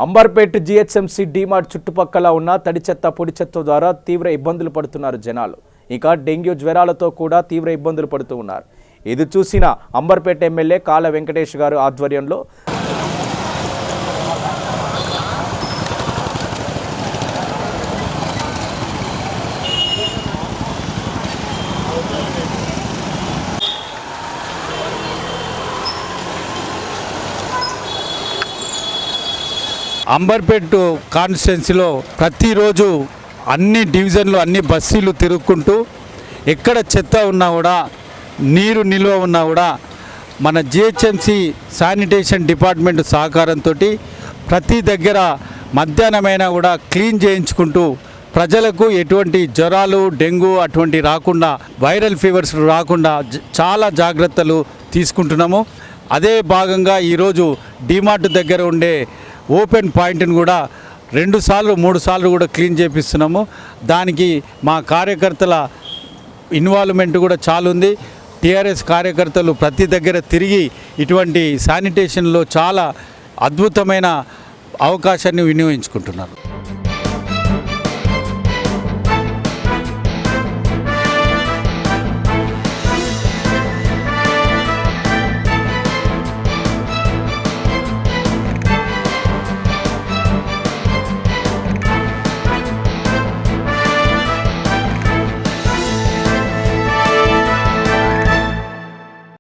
Amberpet GHMC DMart చుట్టుపక్కల ఉన్న తడి చెత్త పొడి చెత్త ద్వారా తీవ్ర ఇబ్బందులు పడుతున్నారు జనాలు. ఇక డెంగ్యూ జ్వరాలతో కూడా తీవ్ర ఇబ్బందులు పడుతూ ఉన్నారు. ఇది చూసిన అంబర్పేట ఎమ్మెల్యే కాల వెంకటేష్ గారు ఆధ్వర్యంలో అంబర్పేట్ కాన్స్టిట్యున్సీలో ప్రతిరోజు అన్ని డివిజన్లు అన్ని బస్సులు తిరుగుకుంటూ ఎక్కడ చెత్త ఉన్నా కూడా నీరు నిల్వ ఉన్నా కూడా మన జిహెచ్ఎంసీ శానిటేషన్ డిపార్ట్మెంట్ సహకారంతో ప్రతి దగ్గర మధ్యాహ్నమైనా కూడా క్లీన్ చేయించుకుంటూ ప్రజలకు ఎటువంటి జ్వరాలు డెంగ్యూ అటువంటి రాకుండా వైరల్ ఫీవర్స్ రాకుండా చాలా జాగ్రత్తలు తీసుకుంటున్నాము. అదే భాగంగా ఈరోజు డీమార్ట్ దగ్గర ఉండే ఓపెన్ పాయింట్ని కూడా 2 సార్లు 3 సార్లు కూడా క్లీన్ చేపిస్తున్నాము. దానికి మా కార్యకర్తల ఇన్వాల్వ్మెంట్ కూడా చాలా ఉంది. టీఆర్ఎస్ కార్యకర్తలు ప్రతి దగ్గర తిరిగి ఇటువంటి శానిటేషన్లో చాలా అద్భుతమైన అవకాశాన్ని వినియోగించుకుంటున్నారు.